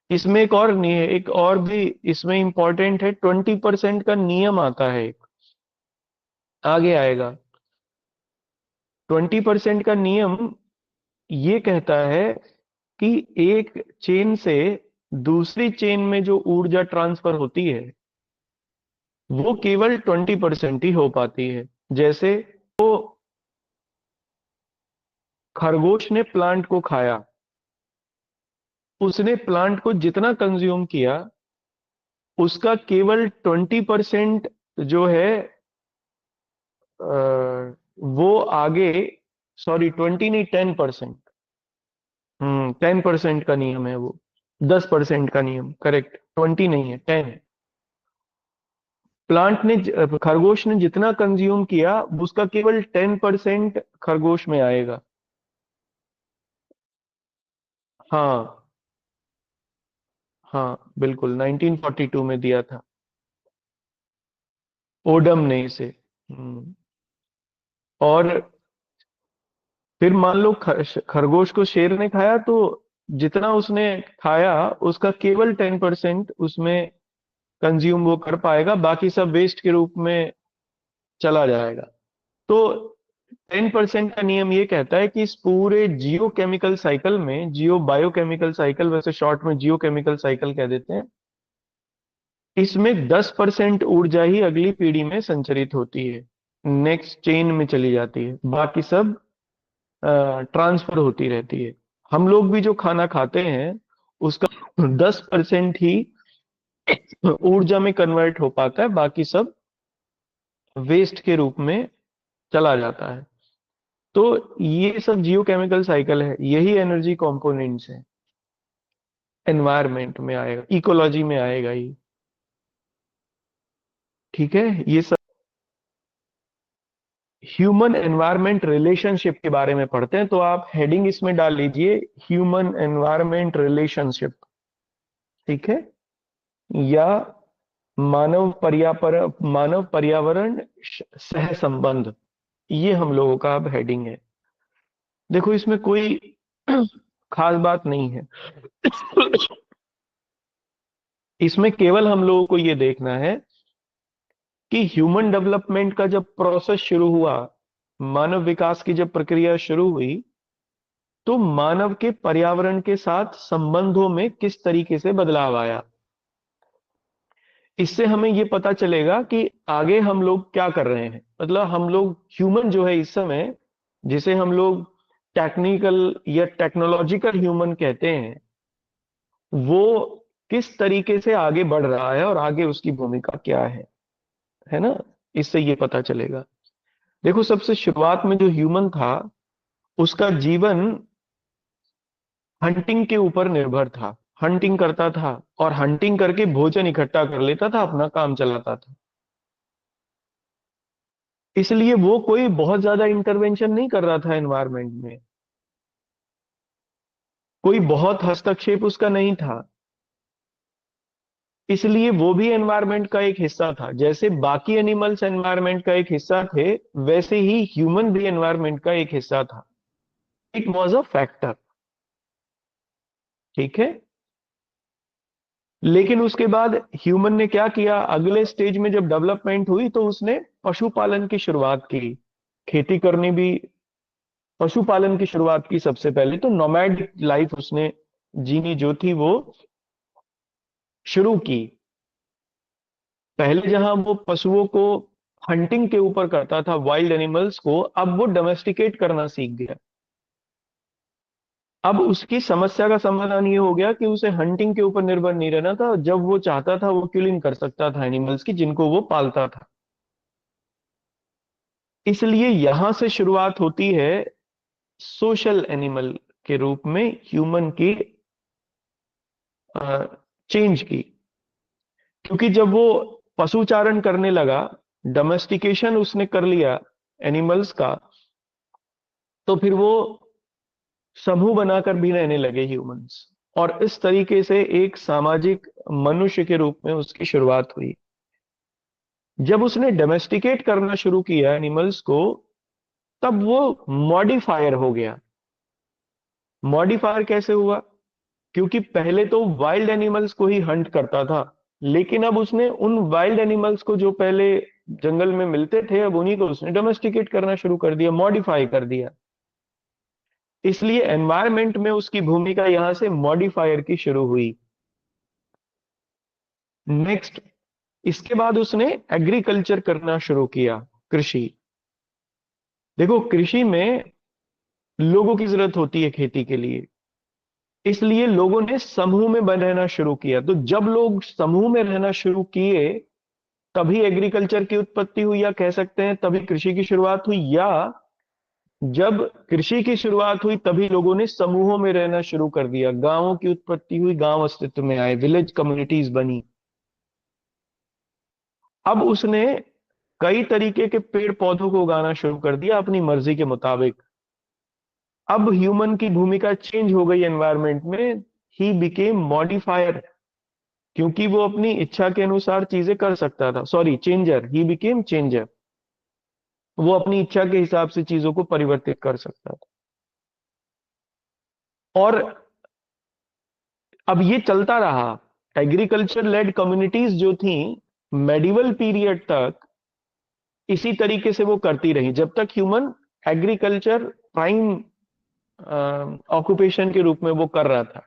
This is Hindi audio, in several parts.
इसमें एक और भी इसमें इंपॉर्टेंट है, 20% का नियम आता है एक, आगे आएगा। 20% का नियम ये कहता है कि एक चेन से दूसरी चेन में जो ऊर्जा ट्रांसफर होती है वो केवल 20% ही हो पाती है। जैसे वो खरगोश ने प्लांट को खाया, उसने प्लांट को जितना कंज्यूम किया उसका केवल 20% जो है वो आगे, सॉरी 20 नहीं, 10%। 10% का नियम है वो, 10% का नियम, करेक्ट, 20 नहीं है, 10। खरगोश ने जितना कंज्यूम किया उसका केवल 10% खरगोश में आएगा। हाँ, हाँ बिल्कुल, 1942 में दिया था ओडम ने इसे। और फिर मान लो खरगोश को शेर ने खाया, तो जितना उसने खाया उसका केवल 10% उसमें कंज्यूम वो कर पाएगा, बाकी सब वेस्ट के रूप में चला जाएगा। तो 10% का नियम ये कहता है कि इस पूरे जियो केमिकल साइकिल में, जियो बायोकेमिकल साइकिल, वैसे शॉर्ट में जियो केमिकल साइकिल कह देते हैं, इसमें 10% ऊर्जा ही अगली पीढ़ी में संचरित होती है, नेक्स्ट चेन में चली जाती है, बाकी सब ट्रांसफर होती रहती है। हम लोग भी जो खाना खाते हैं उसका 10% ही ऊर्जा में कन्वर्ट हो पाता है, बाकी सब वेस्ट के रूप में चला जाता है। तो ये सब जियोकेमिकल साइकिल है, यही एनर्जी कंपोनेंट्स है। एनवायरनमेंट में आएगा, इकोलॉजी में आएगा ये। ठीक है, ये सब ह्यूमन एनवायरनमेंट रिलेशनशिप के बारे में पढ़ते हैं, तो आप हेडिंग इसमें डाल लीजिए, ह्यूमन एनवायरनमेंट रिलेशनशिप। ठीक है, या मानव पर्यावरण सह संबंध, ये हम लोगों का अब हेडिंग है। देखो इसमें कोई खास बात नहीं है। इसमें केवल हम लोगों को ये देखना है कि ह्यूमन डेवलपमेंट का जब प्रोसेस शुरू हुआ, मानव विकास की जब प्रक्रिया शुरू हुई, तो मानव के पर्यावरण के साथ संबंधों में किस तरीके से बदलाव आया। इससे हमें ये पता चलेगा कि आगे हम लोग क्या कर रहे हैं, मतलब हम लोग ह्यूमन जो है इस समय, जिसे हम लोग टेक्निकल या टेक्नोलॉजिकल ह्यूमन कहते हैं, वो किस तरीके से आगे बढ़ रहा है और आगे उसकी भूमिका क्या है ना, इससे ये पता चलेगा। देखो सबसे शुरुआत में जो ह्यूमन था उसका जीवन हंटिंग के ऊपर निर्भर था। हंटिंग करता था और हंटिंग करके भोजन इकट्ठा कर लेता था, अपना काम चलाता था। इसलिए वो कोई बहुत ज्यादा इंटरवेंशन नहीं कर रहा था एनवायरनमेंट में, कोई बहुत हस्तक्षेप उसका नहीं था। इसलिए वो भी एनवायरनमेंट का एक हिस्सा था, जैसे बाकी एनिमल्स एनवायरनमेंट का एक हिस्सा थे, वैसे ही ह्यूमन भी एनवायरनमेंट का एक हिस्सा था। It was a factor. ठीक है, लेकिन उसके बाद ह्यूमन ने क्या किया, अगले स्टेज में जब डेवलपमेंट हुई तो उसने पशुपालन की शुरुआत की, खेती करनी भी, पशुपालन की शुरुआत की सबसे पहले। तो नोमैडिक लाइफ उसने जीनी जो थी वो शुरू की। पहले जहां वो पशुओं को हंटिंग के ऊपर करता था, वाइल्ड एनिमल्स को, अब वो डोमेस्टिकेट करना सीख गया। अब उसकी समस्या का समाधान ये हो गया कि उसे हंटिंग के ऊपर निर्भर नहीं रहना था, जब वो चाहता था वो किलिंग कर सकता था एनिमल्स की जिनको वो पालता था। इसलिए यहां से शुरुआत होती है सोशल एनिमल के रूप में ह्यूमन की चेंज की। क्योंकि जब वो पशुचारण करने लगा, डोमेस्टिकेशन उसने कर लिया एनिमल्स का, तो फिर वो समूह बनाकर भी रहने लगे ह्यूमंस, और इस तरीके से एक सामाजिक मनुष्य के रूप में उसकी शुरुआत हुई। जब उसने डोमेस्टिकेट करना शुरू किया एनिमल्स को, तब वो मॉडिफायर हो गया। मॉडिफायर कैसे हुआ, क्योंकि पहले तो वाइल्ड एनिमल्स को ही हंट करता था, लेकिन अब उसने उन वाइल्ड एनिमल्स को जो पहले जंगल में मिलते थे, अब उन्हीं को उसने डोमेस्टिकेट करना शुरू कर दिया, मॉडिफाई कर दिया। इसलिए एनवायरनमेंट में उसकी भूमिका यहां से मॉडिफायर की शुरू हुई। नेक्स्ट, इसके बाद उसने एग्रीकल्चर करना शुरू किया, कृषि। देखो, कृषि में लोगों की जरूरत होती है खेती के लिए, इसलिए लोगों ने समूह में रहना शुरू किया। तो जब लोग समूह में रहना शुरू किए, तभी एग्रीकल्चर की उत्पत्ति हुई, या कह सकते हैं तभी कृषि की शुरुआत हुई। या जब कृषि की शुरुआत हुई तभी लोगों ने समूहों में रहना शुरू कर दिया, गांवों की उत्पत्ति हुई, गांव अस्तित्व में आए, विलेज कम्युनिटीज बनी। अब उसने कई तरीके के पेड़ पौधों को उगाना शुरू कर दिया अपनी मर्जी के मुताबिक। अब ह्यूमन की भूमिका चेंज हो गई एनवायरनमेंट में। ही बिकेम मॉडिफायर, क्योंकि वो अपनी इच्छा के अनुसार चीजें कर सकता था। Sorry, changer, he became changer. वो अपनी इच्छा के हिसाब से चीजों को परिवर्तित कर सकता था। और अब ये चलता रहा। एग्रीकल्चर लेड कम्युनिटीज जो थी, मेडिवल पीरियड तक इसी तरीके से वो करती रही, जब तक ह्यूमन एग्रीकल्चर प्राइम ऑक्यूपेशन के रूप में वो कर रहा था।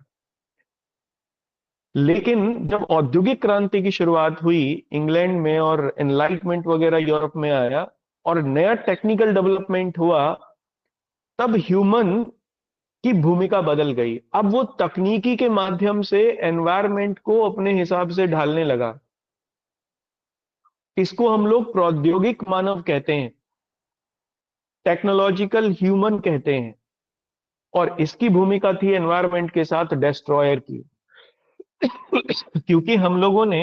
लेकिन जब औद्योगिक क्रांति की शुरुआत हुई इंग्लैंड में, और एनलाइटमेंट वगैरह यूरोप में आया, और नया टेक्निकल डेवलपमेंट हुआ, तब ह्यूमन की भूमिका बदल गई। अब वो तकनीकी के माध्यम से एनवायरनमेंट को अपने हिसाब से ढालने लगा। इसको हम लोग प्रौद्योगिक मानव कहते हैं, टेक्नोलॉजिकल ह्यूमन कहते हैं। और इसकी भूमिका थी एनवायरनमेंट के साथ डिस्ट्रॉयर की। क्योंकि हम लोगों ने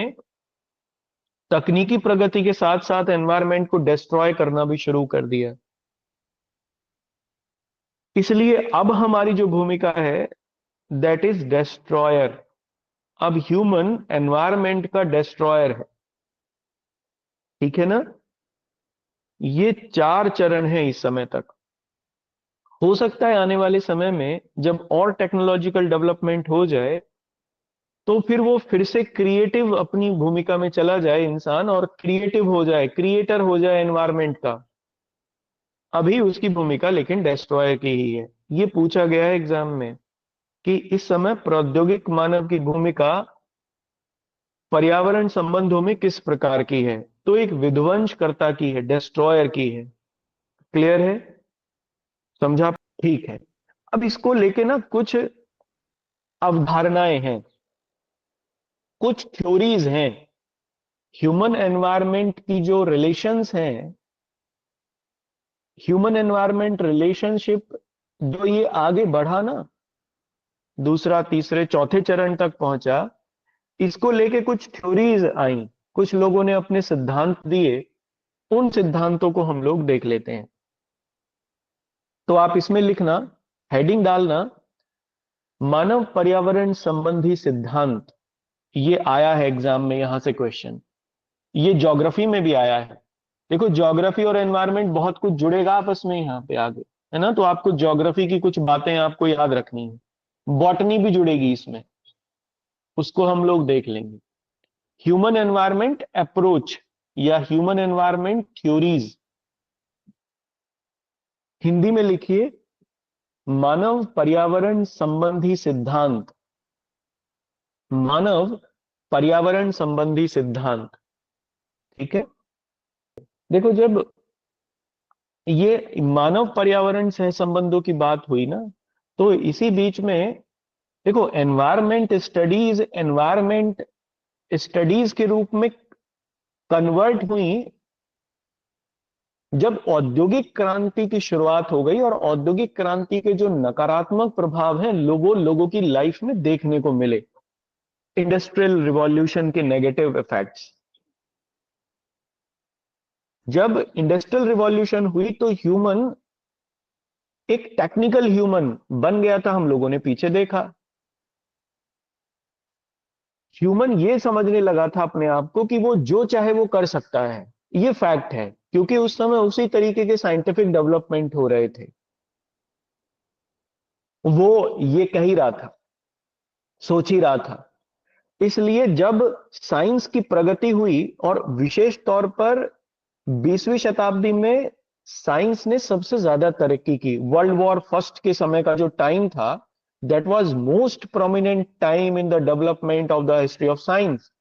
तकनीकी प्रगति के साथ साथ एनवायरनमेंट को डिस्ट्रॉय करना भी शुरू कर दिया। इसलिए अब हमारी जो भूमिका है, दैट इज डिस्ट्रॉयर। अब ह्यूमन एनवायरनमेंट का डिस्ट्रॉयर है। ठीक है ना? ये चार चरण है इस समय तक। हो सकता है आने वाले समय में जब और टेक्नोलॉजिकल डेवलपमेंट हो जाए, तो फिर वो फिर से क्रिएटिव अपनी भूमिका में चला जाए इंसान, और क्रिएटिव हो जाए, क्रिएटर हो जाए एनवायरनमेंट का। अभी उसकी भूमिका लेकिन डिस्ट्रॉयर की ही है। ये पूछा गया है एग्जाम में कि इस समय प्रौद्योगिक मानव की भूमिका पर्यावरण संबंधों में किस प्रकार की है। तो एक विध्वंसकर्ता की है, डिस्ट्रॉयर की है। क्लियर है? समझा? ठीक है। अब इसको लेके ना कुछ अवधारणाएं हैं, कुछ थ्योरीज हैं। ह्यूमन एनवायरनमेंट की जो रिलेशंस हैं, ह्यूमन एनवायरनमेंट रिलेशनशिप, जो ये आगे बढ़ा ना, दूसरा तीसरे चौथे चरण तक पहुंचा, इसको लेके कुछ थ्योरीज आई, कुछ लोगों ने अपने सिद्धांत दिए। उन सिद्धांतों को हम लोग देख लेते हैं। तो आप इसमें लिखना, हेडिंग डालना, मानव पर्यावरण संबंधी सिद्धांत। ये आया है एग्जाम में, यहां से क्वेश्चन। ये ज्योग्राफी में भी आया है। देखो, ज्योग्राफी और एनवायरनमेंट बहुत कुछ जुड़ेगा आपस में यहाँ पे आगे, है ना? तो आपको ज्योग्राफी की कुछ बातें आपको याद रखनी है। बॉटनी भी जुड़ेगी इसमें, उसको हम लोग देख लेंगे। ह्यूमन एनवायरनमेंट अप्रोच या ह्यूमन एनवायरनमेंट थ्योरीज, हिंदी में लिखिए मानव पर्यावरण संबंधी सिद्धांत। मानव पर्यावरण संबंधी सिद्धांत। ठीक है? देखो, जब ये मानव पर्यावरण सह संबंधों की बात हुई ना, तो इसी बीच में देखो, एनवायरमेंट स्टडीज के रूप में कन्वर्ट हुई जब औद्योगिक क्रांति की शुरुआत हो गई, और औद्योगिक क्रांति के जो नकारात्मक प्रभाव हैं लोगों की लाइफ में देखने को मिले, इंडस्ट्रियल रिवॉल्यूशन के नेगेटिव इफेक्ट्स। जब इंडस्ट्रियल रिवॉल्यूशन हुई तो ह्यूमन एक टेक्निकल ह्यूमन बन गया था, हम लोगों ने पीछे देखा। ह्यूमन ये समझने लगा था अपने आप को कि वो जो चाहे वो कर सकता है। ये फैक्ट है, क्योंकि उस समय उसी तरीके के साइंटिफिक डेवलपमेंट हो रहे थे। वो ये कह ही रहा था। सोच ही रहा था। इसलिए जब साइंस की प्रगति हुई और विशेष तौर पर 20वीं शताब्दी में साइंस ने सबसे ज्यादा तरक्की की, वर्ल्ड वॉर फर्स्ट के समय का जो टाइम था, that was most prominent time in the development of the history of science.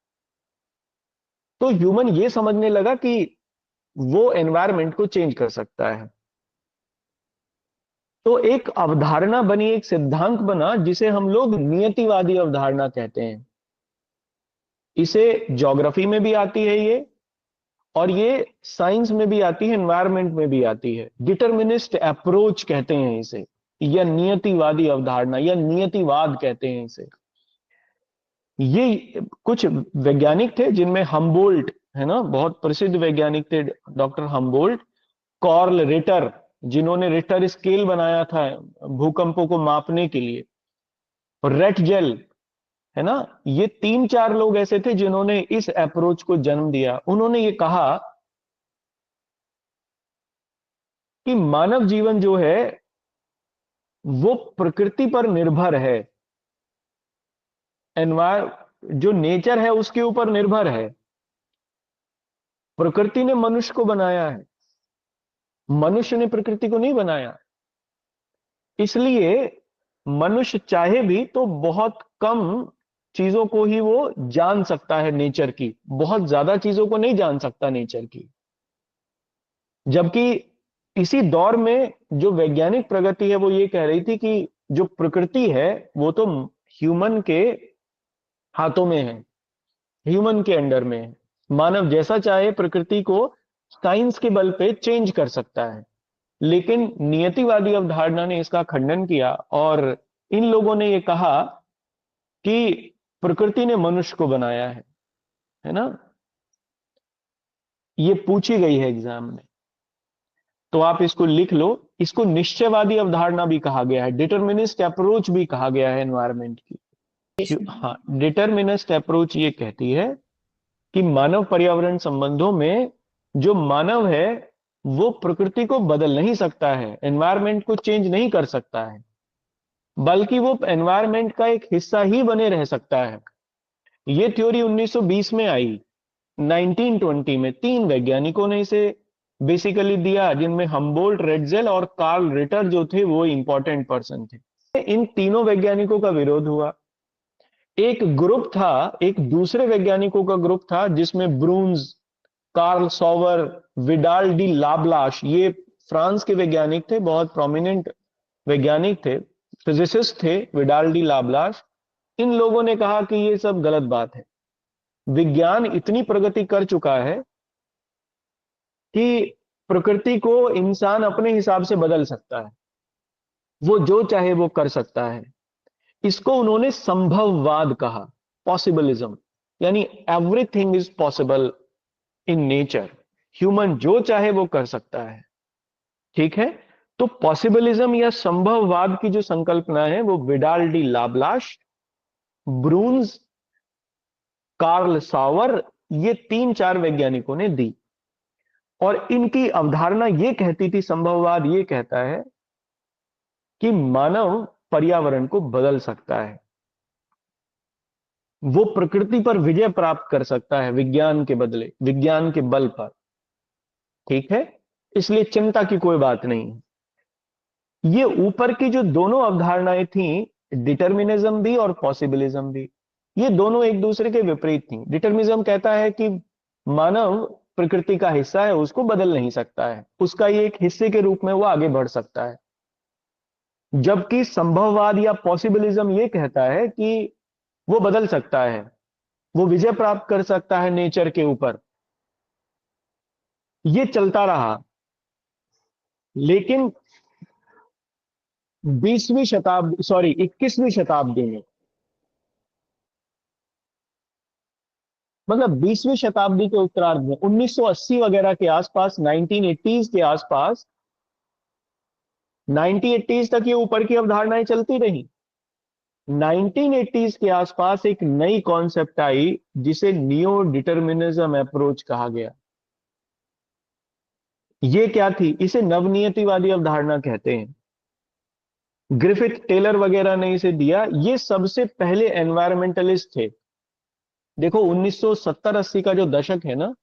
तो ह्यूमन ये समझने लगा कि वो एनवायरनमेंट को चेंज कर सकता है। तो एक अवधारणा बनी, एक सिद्धांत बना, जिसे हम लोग नियतिवादी अवधारणा कहते हैं। इसे ज्योग्राफी में भी आती है ये, और ये साइंस में भी आती है, एनवायरनमेंट में भी आती है। डिटर्मिनिस्ट अप्रोच कहते हैं इसे, या नियतिवादी अवधारणा, या नियतिवाद कहते हैं इसे। ये कुछ वैज्ञानिक थे जिनमें हम्बोल्ट है ना, बहुत प्रसिद्ध वैज्ञानिक थे, डॉक्टर हम्बोल्ट। कॉर्ल रिटर, जिन्होंने रिटर स्केल बनाया था भूकंपों को मापने के लिए। और रेटजेल, है ना, ये तीन चार लोग ऐसे थे जिन्होंने इस अप्रोच को जन्म दिया। उन्होंने ये कहा कि मानव जीवन जो है वो प्रकृति पर निर्भर है, एनवायर जो नेचर है उसके ऊपर निर्भर है। प्रकृति ने मनुष्य को बनाया है, मनुष्य ने प्रकृति को नहीं बनाया। इसलिए मनुष्य चाहे भी तो बहुत कम चीजों को ही वो जान सकता है नेचर की, बहुत ज्यादा चीजों को नहीं जान सकता नेचर की। जबकि इसी दौर में जो वैज्ञानिक प्रगति है वो ये कह रही थी कि जो प्रकृति है वो तो ह्यूमन के हाथों में है, ह्यूमन के अंडर में है। मानव जैसा चाहे प्रकृति को साइंस के बल पे चेंज कर सकता है। लेकिन नियतिवादी अवधारणा ने इसका खंडन किया, और इन लोगों ने यह कहा कि प्रकृति ने मनुष्य को बनाया है ना। ये पूछी गई है एग्जाम में, तो आप इसको लिख लो। इसको निश्चयवादी अवधारणा भी कहा गया है, डिटर्मिनिस्ट अप्रोच भी कहा गया है एनवायरमेंट की। हाँ, डिटर्मिनिस्ट अप्रोच ये कहती है कि मानव पर्यावरण संबंधों में जो मानव है वो प्रकृति को बदल नहीं सकता है, एनवायरमेंट को चेंज नहीं कर सकता है, बल्कि वो एनवायरमेंट का एक हिस्सा ही बने रह सकता है। ये थ्योरी 1920 में आई। 1920 में तीन वैज्ञानिकों ने इसे बेसिकली दिया, जिनमें हम्बोल्ट, रेटजेल और कार्ल रिटर जो थे वो इंपॉर्टेंट पर्सन थे। इन तीनों वैज्ञानिकों का विरोध हुआ। एक ग्रुप था, एक दूसरे वैज्ञानिकों का ग्रुप था, जिसमें ब्रून्स, कार्ल सॉवर, विडाल डी लाब्लाश, ये फ्रांस के वैज्ञानिक थे, बहुत प्रोमिनेंट वैज्ञानिक थे, फिजिसिस्ट थे, विडाल डी लाब्लाश। इन लोगों ने कहा कि ये सब गलत बात है, विज्ञान इतनी प्रगति कर चुका है कि प्रकृति को इंसान अपने हिसाब से बदल सकता है, वो जो चाहे वो कर सकता है। इसको उन्होंने संभववाद कहा, पॉसिबलिज्म, यानी everything is possible in nature, human जो चाहे वो कर सकता है। ठीक है, तो पॉसिबलिज्म या संभववाद की जो संकल्पना है वो विडाल डी लाब्लाश, ब्रून्स, कार्ल सावर, ये तीन चार वैज्ञानिकों ने दी। और इनकी अवधारणा ये कहती थी, संभववाद ये कहता है कि मानव पर्यावरण को बदल सकता है, वो प्रकृति पर विजय प्राप्त कर सकता है विज्ञान के बदले, विज्ञान के बल पर। ठीक है, इसलिए चिंता की कोई बात नहीं। ये ऊपर की जो दोनों अवधारणाएं थी, डिटर्मिनिज्म भी और पॉसिबिलिज्म भी, ये दोनों एक दूसरे के विपरीत थी। डिटर्मिनिज्म कहता है कि मानव प्रकृति का हिस्सा है, उसको बदल नहीं सकता है, उसका ये एक हिस्से के रूप में वो आगे बढ़ सकता है। जबकि संभववाद या पॉसिबिलिज्म ये कहता है कि वो बदल सकता है, वो विजय प्राप्त कर सकता है नेचर के ऊपर। ये चलता रहा। लेकिन 21वीं शताब्दी में, मतलब 20वीं शताब्दी के उत्तरार्ध में, 1980 वगैरह के आसपास, 1980s के आसपास, 1980s तक ये ऊपर की अवधारणाएं चलती रही। 1980s के आसपास एक नई कॉन्सेप्ट आई जिसे नियो डिटर्मिनिज्म अप्रोच कहा गया। ये क्या थी? इसे नवनियतिवादी अवधारणा कहते हैं। ग्रिफिथ टेलर वगैरह ने इसे दिया। ये सबसे पहले एनवायरमेंटलिस्ट थे। देखो 1970-80 का जो दशक है ना,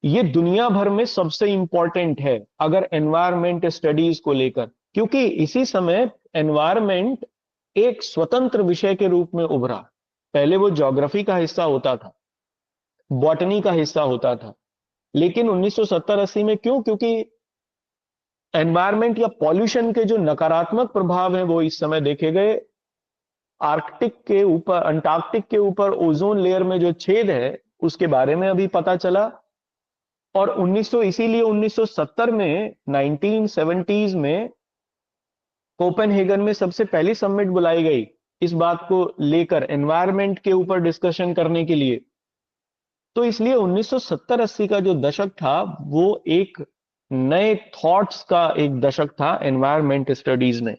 ये दुनिया भर में सबसे इंपॉर्टेंट है अगर एनवायरमेंट स्टडीज को लेकर, क्योंकि इसी समय एनवायरमेंट एक स्वतंत्र विषय के रूप में उभरा। पहले वो ज्योग्राफी का हिस्सा होता था, बॉटनी का हिस्सा होता था, लेकिन 1970-80 में क्यों? क्योंकि एनवायरमेंट या पॉल्यूशन के जो नकारात्मक प्रभाव हैं वो इस समय देखे गए। आर्कटिक के ऊपर, अंटार्कटिक के ऊपर ओजोन लेयर में जो छेद है उसके बारे में अभी पता चला। और 1900 इसीलिए 1970 में, 1970s में कोपेनहेगन में सबसे पहली समिट बुलाई गई इस बात को लेकर, एनवायरमेंट के ऊपर डिस्कशन करने के लिए। तो इसलिए 1970-80 का जो दशक था वो एक नए थॉट्स का एक दशक था एनवायरमेंट स्टडीज में।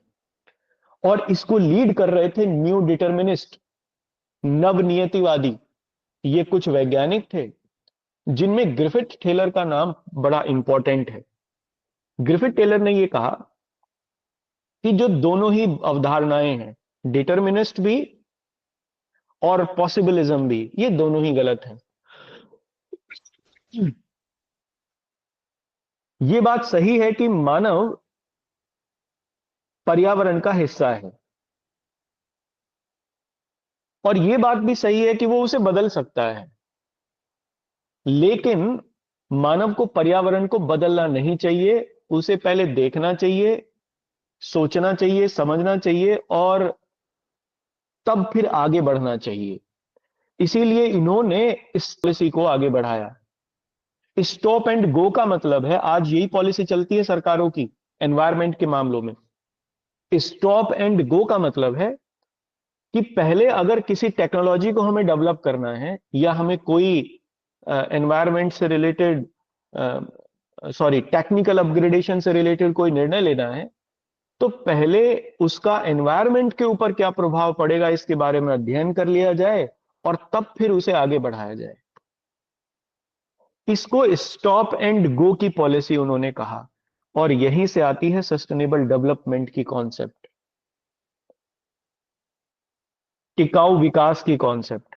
और इसको लीड कर रहे थे न्यू डिटर्मिनिस्ट, नवनियतिवादी। ये कुछ वैज्ञानिक थे जिनमें ग्रिफिथ टेलर का नाम बड़ा इंपॉर्टेंट है। ग्रिफिथ टेलर ने यह कहा कि जो दोनों ही अवधारणाएं हैं, डिटर्मिनिस्ट भी और पॉसिबिलिज्म भी, ये दोनों ही गलत हैं। ये बात सही है कि मानव पर्यावरण का हिस्सा है, और यह बात भी सही है कि वो उसे बदल सकता है, लेकिन मानव को पर्यावरण को बदलना नहीं चाहिए। उसे पहले देखना चाहिए, सोचना चाहिए, समझना चाहिए, और तब फिर आगे बढ़ना चाहिए। इसीलिए इन्होंने इस पॉलिसी को आगे बढ़ाया। स्टॉप एंड गो का मतलब है, आज यही पॉलिसी चलती है सरकारों की एनवायरमेंट के मामलों में। स्टॉप एंड गो का मतलब है कि पहले अगर किसी टेक्नोलॉजी को हमें डेवलप करना है या हमें कोई एनवायरमेंट से रिलेटेड, सॉरी, टेक्निकल अपग्रेडेशन से रिलेटेड कोई निर्णय लेना है, तो पहले उसका एनवायरमेंट के ऊपर क्या प्रभाव पड़ेगा इसके बारे में अध्ययन कर लिया जाए, और तब फिर उसे आगे बढ़ाया जाए। इसको स्टॉप एंड गो की पॉलिसी उन्होंने कहा, और यहीं से आती है सस्टेनेबल डेवलपमेंट की कॉन्सेप्ट, टिकाऊ विकास की कॉन्सेप्ट।